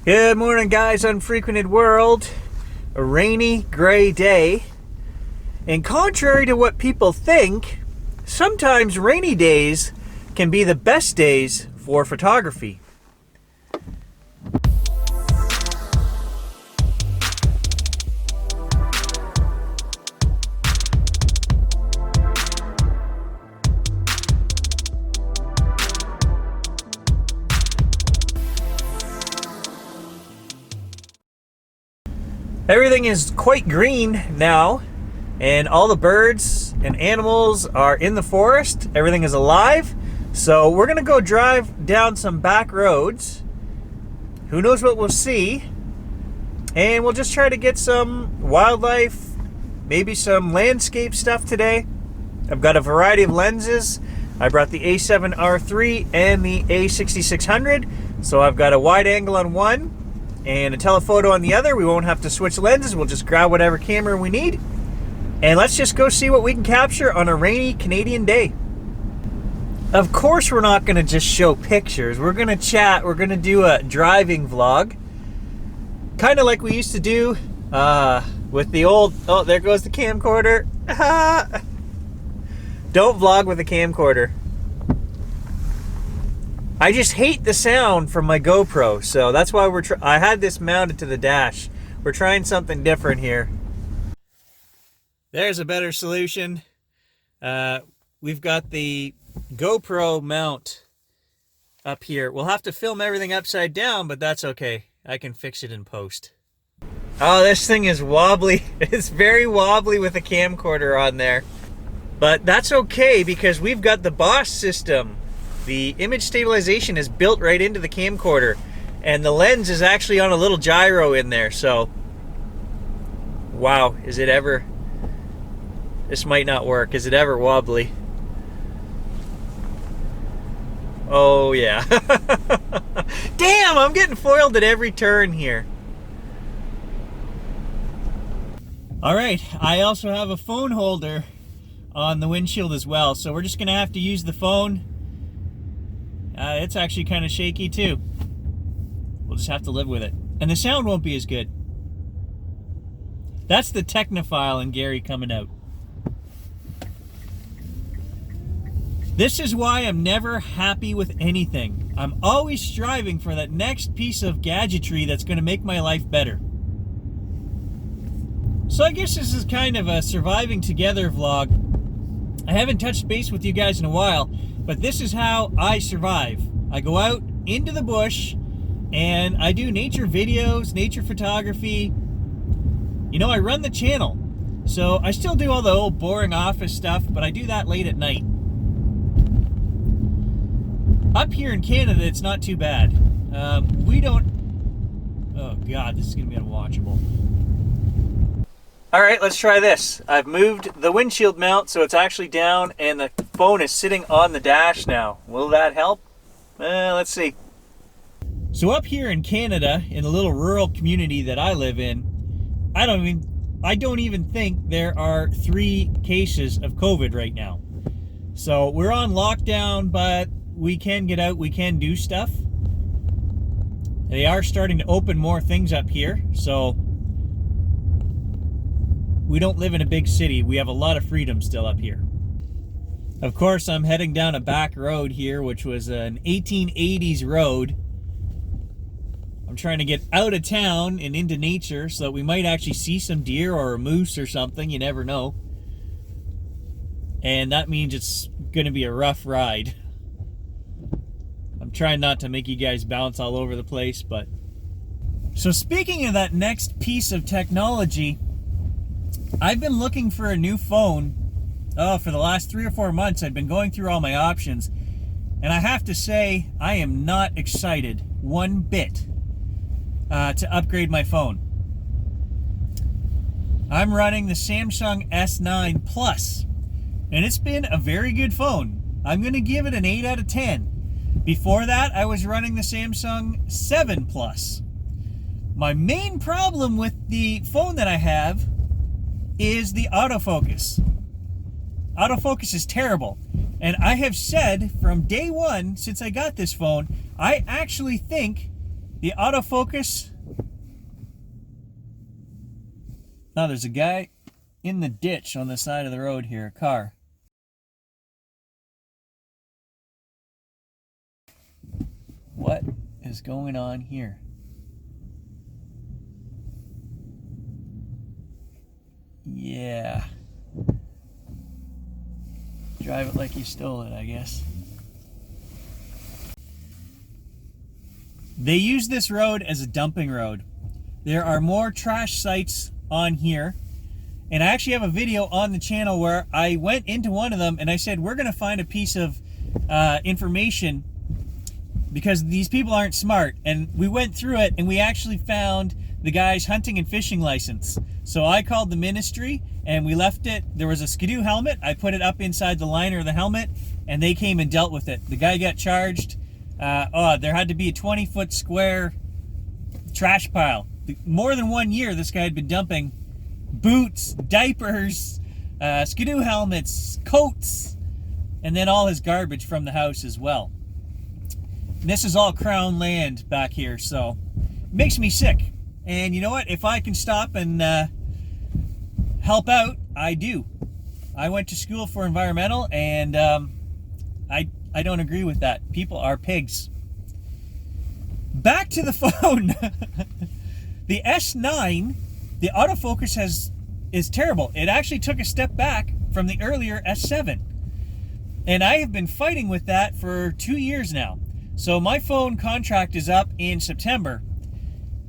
Good morning, guys. Unfrequented world. A rainy, gray day. And contrary to what people think, sometimes rainy days can be the best days for photography. Everything is quite green now, and all the birds and animals are in the forest. Everything is alive. So we're gonna go drive down some back roads. Who knows what we'll see? And we'll just try to get some wildlife, maybe some landscape stuff today. I've got a variety of lenses. I brought the A7R3 and the A6600. So I've got a wide angle on one and a telephoto on the other. We won't have to switch lenses. We'll just grab whatever camera we need. And let's just go see what we can capture on a rainy Canadian day. Of course, we're not going to just show pictures. We're going to chat. We're going to do a driving vlog. Kind of like we used to do with the old... Oh, there goes the camcorder. Don't vlog with a camcorder. I just hate the sound from my GoPro, so that's why I had this mounted to the dash. We're trying something different here. There's a better solution. We've got the GoPro mount up here. We'll have to film everything upside down, but that's okay. I can fix it in post. Oh, this thing is wobbly. It's very wobbly with a camcorder on there. But that's okay because we've got the Boss system. The image stabilization is built right into the camcorder, and the lens is actually on a little gyro in there, so wow, is it ever... This might not work. Is it ever wobbly? Oh yeah. Damn, I'm getting foiled at every turn here. Alright, I also have a phone holder on the windshield as well, so we're just gonna have to use the phone. It's actually kind of shaky too. We'll just have to live with it. And the sound won't be as good. That's the technophile in Gary coming out. This is why I'm never happy with anything. I'm always striving for that next piece of gadgetry that's going to make my life better. So I guess this is kind of a surviving together vlog. I haven't touched base with you guys in a while, but this is how I survive. I go out into the bush and I do nature videos, nature photography. You know, I run the channel. So I still do all the old boring office stuff, but I do that late at night. Up here in Canada, it's not too bad. We don't... Oh God, this is gonna be unwatchable. All right, let's try this. I've moved the windshield mount so it's actually down and the phone is sitting on the dash now. Will that help? Let's see. So up here in Canada, in the little rural community that I live in, I don't even think there are 3 cases of COVID right now. So we're on lockdown, but we can get out, we can do stuff. They are starting to open more things up here, so we don't live in a big city. We have a lot of freedom still up here. Of course, I'm heading down a back road here, which was an 1880s road. I'm trying to get out of town and into nature so that we might actually see some deer or a moose or something. You never know. And that means it's going to be a rough ride. I'm trying not to make you guys bounce all over the place, but... So speaking of that next piece of technology, I've been looking for a new phone. For the last 3 or 4 months, I've been going through all my options. And I have to say, I am not excited one bit to upgrade my phone. I'm running the Samsung S9 Plus, and it's been a very good phone. I'm going to give it an 8 out of 10. Before that, I was running the Samsung 7 Plus. My main problem with the phone that I have is the autofocus. Autofocus is terrible. And I have said from day one, since I got this phone, I actually think The autofocus. Oh, there's a guy in the ditch on the side of the road here, a car. What is going on here? Yeah. Drive it like you stole it, I guess. They use this road as a dumping road. There are more trash sites on here. And I actually have a video on the channel where I went into one of them and I said, we're going to find a piece of information because these people aren't smart. And we went through it and we actually found the guy's hunting and fishing license. So I called the ministry and we left it. There was a Skidoo helmet. I put it up inside the liner of the helmet and they came and dealt with it. The guy got charged. There had to be a 20-foot square trash pile. More than 1 year this guy had been dumping boots, diapers, Skidoo helmets, coats, and then all his garbage from the house as well. And this is all Crown land back here, so it makes me sick. And you know what? If I can stop and help out, I do. I went to school for environmental, and I don't agree with that. People are pigs. Back to the phone. The S9, the autofocus is terrible. It actually took a step back from the earlier S7. And I have been fighting with that for 2 years now. So my phone contract is up in September.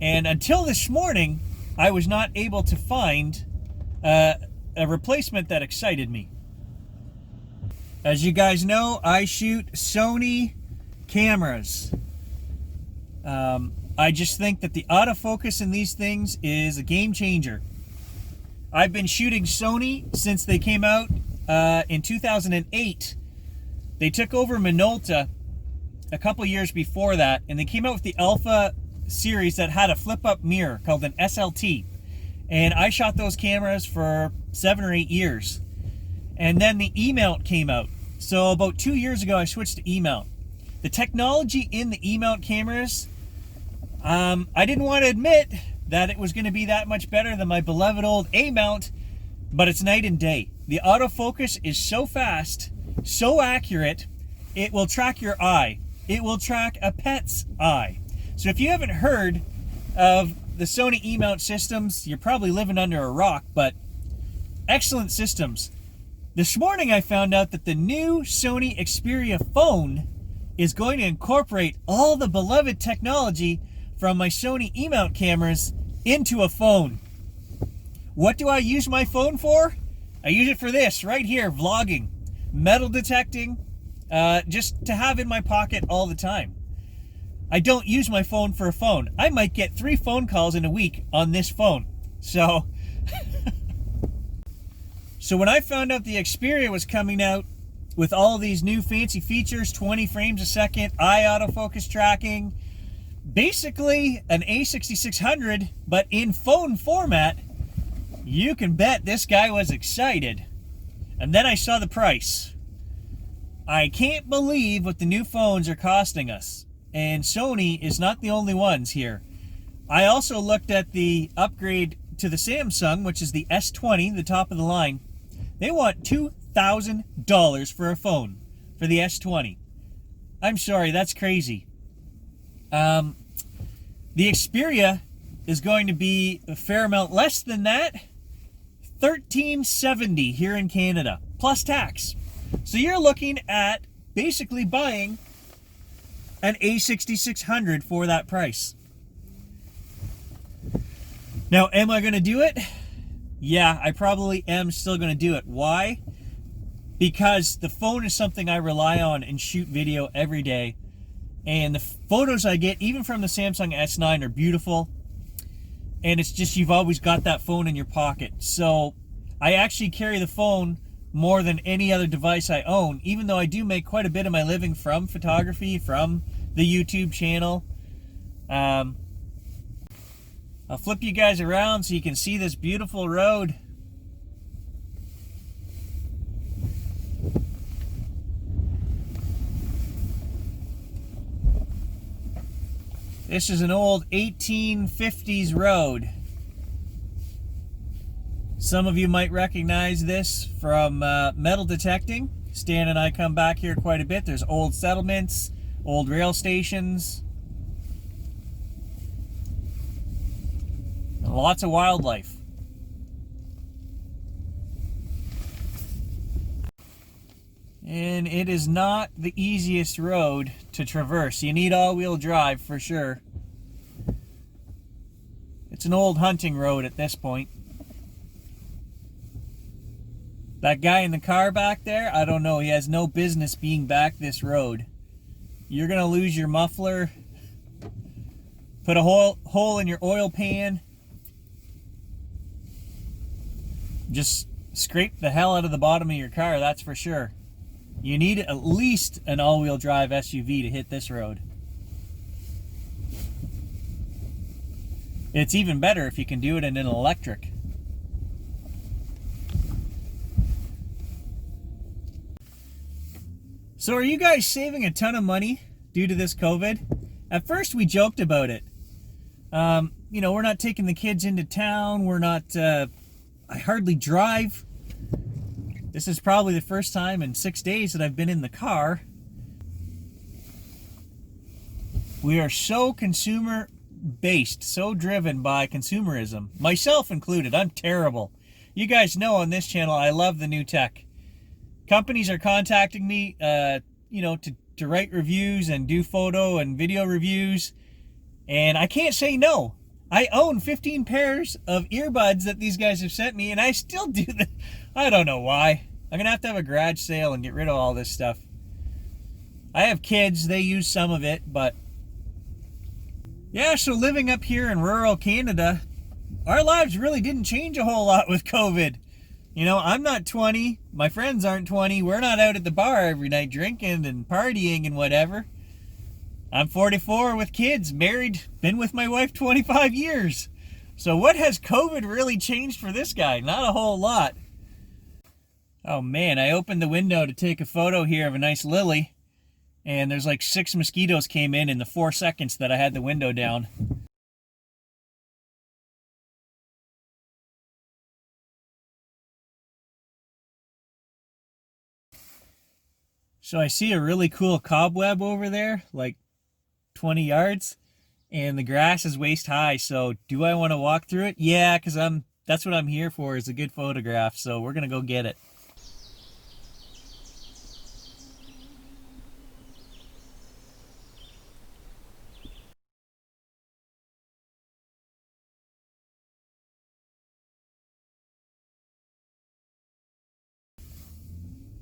And until this morning, I was not able to find a replacement that excited me. As you guys know, I shoot Sony cameras. I just think that the autofocus in these things is a game changer. I've been shooting Sony since they came out in 2008. They took over Minolta a couple years before that, and they came out with the Alpha series that had a flip-up mirror called an SLT. And I shot those cameras for 7 or 8 years. And then the E-mount came out. So about 2 years ago, I switched to E-mount. The technology in the E-mount cameras, I didn't want to admit that it was going to be that much better than my beloved old A-mount, but it's night and day. The autofocus is so fast, so accurate, it will track your eye. It will track a pet's eye. So if you haven't heard of the Sony E-mount systems, you're probably living under a rock, but excellent systems. This morning I found out that the new Sony Xperia phone is going to incorporate all the beloved technology from my Sony E-mount cameras into a phone. What do I use my phone for? I use it for this right here, vlogging, metal detecting, just to have in my pocket all the time. I don't use my phone for a phone. I might get 3 phone calls in a week on this phone. So, so when I found out the Xperia was coming out with all these new fancy features, 20 frames a second, eye autofocus tracking, basically an A6600, but in phone format, you can bet this guy was excited. And then I saw the price. I can't believe what the new phones are costing us. And Sony is not the only ones here. I also looked at the upgrade to the Samsung, which is the S20, the top of the line. They want $2,000 for a phone for the S20. I'm sorry, that's crazy. The Xperia is going to be a fair amount less than that. $1,370 here in Canada, plus tax. So you're looking at basically buying an A6600 for that price. Now, am I going to do it? Yeah, I probably am still going to do it. Why? Because the phone is something I rely on and shoot video every day. And the photos I get, even from the Samsung S9, are beautiful. And it's just, you've always got that phone in your pocket. So I actually carry the phone more than any other device I own, even though I do make quite a bit of my living from photography, from the YouTube channel. I'll flip you guys around so you can see this beautiful road. This is an old 1850s road. Some of you might recognize this from metal detecting. Stan and I come back here quite a bit. There's old settlements, old rail stations, and lots of wildlife. And it is not the easiest road to traverse. You need all-wheel drive for sure. It's an old hunting road at this point. That guy in the car back there, I don't know. He has no business being back this road. You're going to lose your muffler. Put a hole in your oil pan. Just scrape the hell out of the bottom of your car, that's for sure. You need at least an all-wheel drive SUV to hit this road. It's even better if you can do it in an electric. So are you guys saving a ton of money due to this COVID? At first we joked about it. You know, we're not taking the kids into town. We're not, I hardly drive. This is probably the first time in 6 days that I've been in the car. We are so consumer based, so driven by consumerism, myself included. I'm terrible. You guys know on this channel I love the new tech. Companies are contacting me, you know, to write reviews and do photo and video reviews, and I can't say no. I own 15 pairs of earbuds that these guys have sent me, and I still do that. I don't know why. I'm gonna have to have a garage sale and get rid of all this stuff. I have kids, they use some of it, but yeah, so living up here in rural Canada, our lives really didn't change a whole lot with COVID. You know, I'm not 20, my friends aren't 20, we're not out at the bar every night drinking and partying and whatever. I'm 44 with kids, married, been with my wife 25 years. So what has COVID really changed for this guy? Not a whole lot. Oh man, I opened the window to take a photo here of a nice lily, and there's like 6 mosquitoes came in the 4 seconds that I had the window down. So I see a really cool cobweb over there, like 20 yards, and the grass is waist high. So do I want to walk through it? Yeah, because that's what I'm here for, is a good photograph. So we're gonna go get it.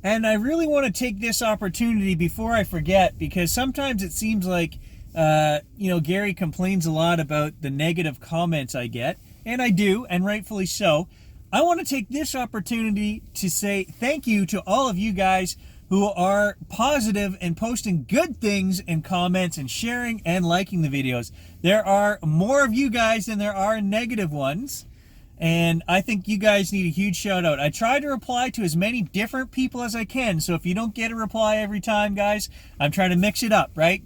And I really want to take this opportunity before I forget, because sometimes it seems like, you know, Gary complains a lot about the negative comments I get, and I do, and rightfully so. I want to take this opportunity to say thank you to all of you guys who are positive and posting good things in comments and sharing and liking the videos. There are more of you guys than there are negative ones. And I think you guys need a huge shout out. I try to reply to as many different people as I can. So if you don't get a reply every time, guys, I'm trying to mix it up, right?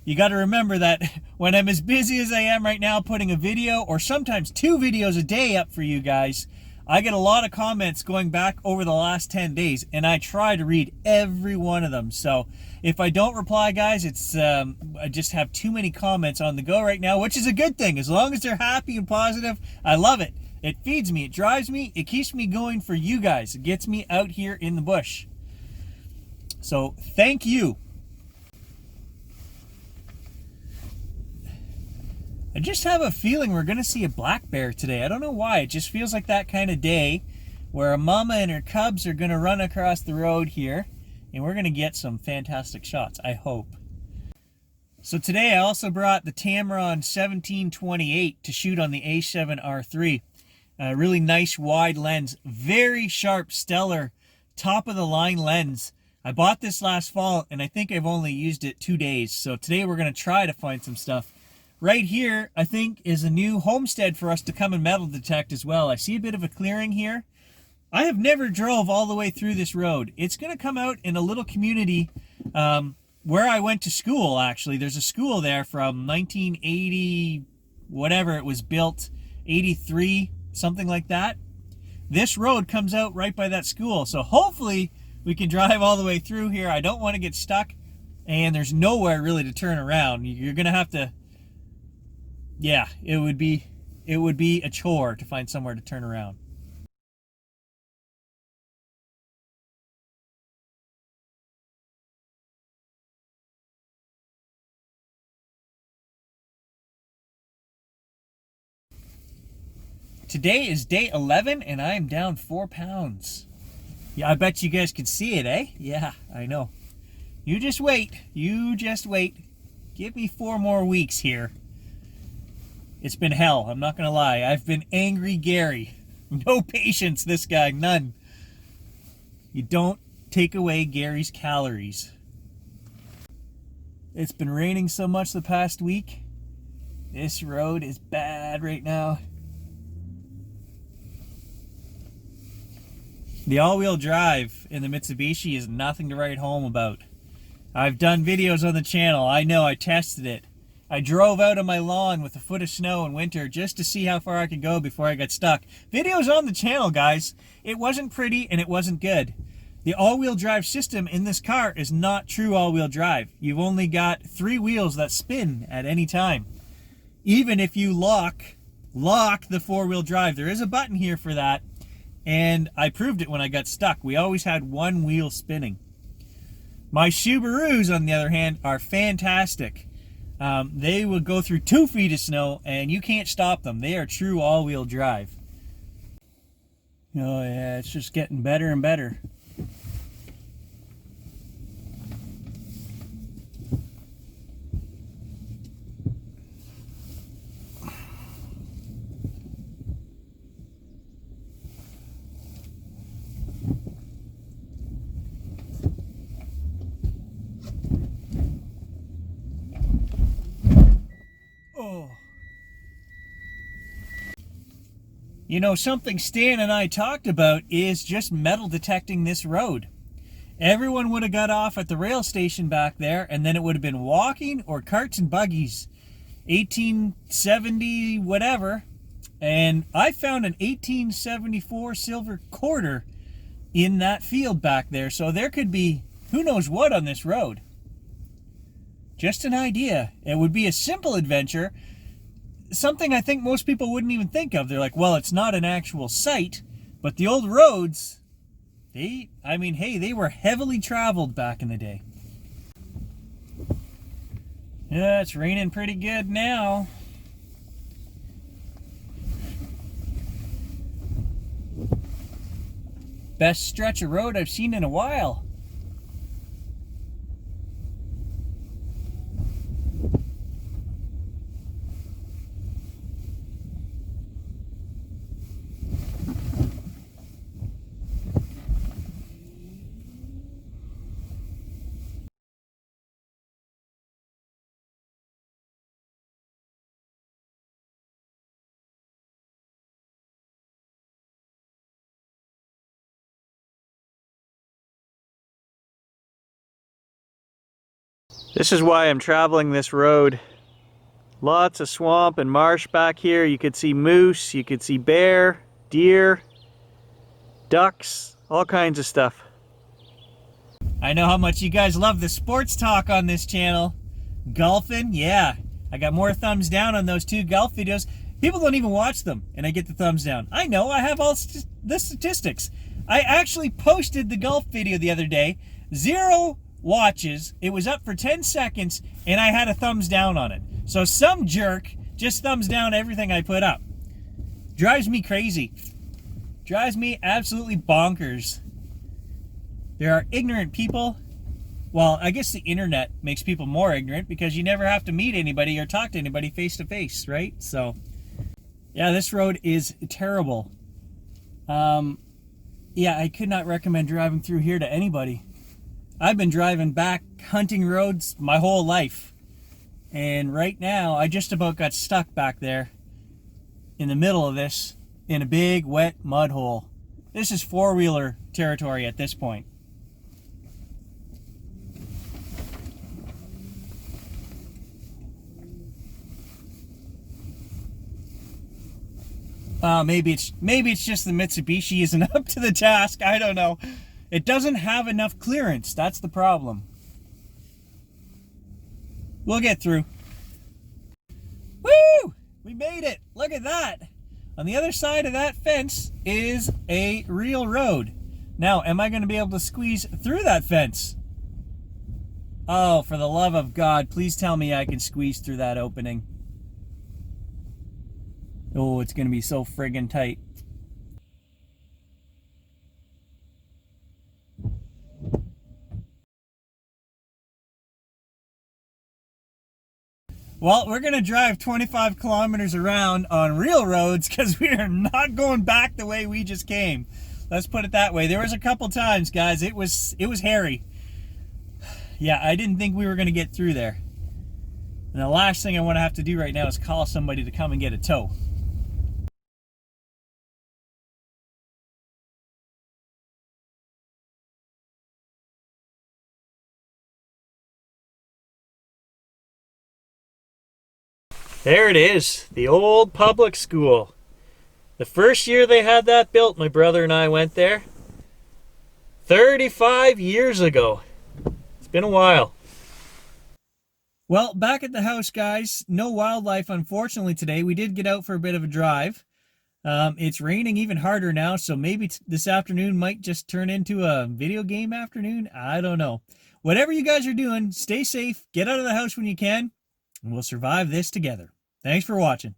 You got to remember that when I'm as busy as I am right now putting a video or sometimes 2 videos a day up for you guys, I get a lot of comments going back over the last 10 days, and I try to read every one of them. So if I don't reply, guys, it's I just have too many comments on the go right now, which is a good thing. As long as they're happy and positive, I love it. It feeds me, it drives me, it keeps me going for you guys. It gets me out here in the bush. So thank you. I just have a feeling we're going to see a black bear today. I don't know why. It just feels like that kind of day where a mama and her cubs are going to run across the road here, and we're going to get some fantastic shots, I hope. So today I also brought the Tamron 1728 to shoot on the A7R3. A really nice wide lens, very sharp, stellar, top of the line lens. I bought this last fall and I think I've only used it 2 days. So today we're going to try to find some stuff. Right here, I think, is a new homestead for us to come and metal detect as well. I see a bit of a clearing here. I have never drove all the way through this road. It's going to come out in a little community where I went to school, actually. There's a school there from 1980, whatever it was built, 83, something like that. This road comes out right by that school. So hopefully we can drive all the way through here. I don't want to get stuck, and there's nowhere really to turn around. You're going to have to, yeah, it would be a chore to find somewhere to turn around. Today is day 11 and I am down 4 pounds. Yeah, I bet you guys can see it, eh? Yeah, I know. You just wait. You just wait. Give me 4 more weeks here. It's been hell, I'm not gonna lie. I've been angry Gary. No patience, this guy, none. You don't take away Gary's calories. It's been raining so much the past week. This road is bad right now. The all-wheel drive in the Mitsubishi is nothing to write home about. I've done videos on the channel. I know, I tested it. I drove out on my lawn with a foot of snow in winter just to see how far I could go before I got stuck. Videos on the channel, guys. It wasn't pretty and it wasn't good. The all-wheel drive system in this car is not true all-wheel drive. You've only got 3 wheels that spin at any time. Even if you lock the 4-wheel drive, there is a button here for that. And I proved it when I got stuck. We always had 1 wheel spinning. My Subarus, on the other hand, are fantastic. They will go through 2 feet of snow and you can't stop them. They are true all-wheel drive. Oh yeah, it's just getting better and better. You know, something Stan and I talked about is just metal detecting this road. Everyone would have got off at the rail station back there, and then it would have been walking or carts and buggies. 1870 whatever. And I found an 1874 silver quarter in that field back there. So there could be who knows what on this road. Just an idea. It would be a simple adventure. Something I think most people wouldn't even think of. They're like, well, it's not an actual site, but the old roads, hey, they were heavily traveled back in the day. Yeah, it's raining pretty good now. Best stretch of road I've seen in a while. This is why I'm traveling this road. Lots of swamp and marsh back here. You could see moose, you could see bear, deer, ducks, all kinds of stuff. I know how much you guys love the sports talk on this channel. Golfing, yeah. I got more thumbs down on those 2 golf videos. People don't even watch them, and I get the thumbs down. I know, I have all the statistics. I actually posted the golf video the other day. 0 watches. It was up for 10 seconds, and I had a thumbs down on it. So some jerk just thumbs down everything I put up. Drives me crazy. Drives me absolutely bonkers. There are ignorant people. Well, I guess the internet makes people more ignorant because you never have to meet anybody or talk to anybody face to face, right? So, yeah, this road is terrible. Yeah, I could not recommend driving through here to anybody. I've been driving back hunting roads my whole life. And right now, I just about got stuck back there in the middle of this in a big, wet mud hole. This is 4-wheeler territory at this point. Maybe it's just the Mitsubishi isn't up to the task. I don't know. It doesn't have enough clearance. That's the problem. We'll get through. Woo! We made it. Look at that. On the other side of that fence is a real road. Now, am I going to be able to squeeze through that fence? Oh, for the love of God, please tell me I can squeeze through that opening. Oh, it's going to be so friggin' tight. Well, we're going to drive 25 kilometers around on real roads because we are not going back the way we just came. Let's put it that way. There was a couple times, guys, it was hairy. Yeah, I didn't think we were going to get through there. And the last thing I want to have to do right now is call somebody to come and get a tow. There it is, the old public school. The first year they had that built, my brother and I went there. 35 years ago. It's been a while. Well, back at the house, guys. No wildlife, unfortunately, today. We did get out for a bit of a drive. It's raining even harder now, so maybe this afternoon might just turn into a video game afternoon. I don't know. Whatever you guys are doing, stay safe, get out of the house when you can, and we'll survive this together. Thanks for watching.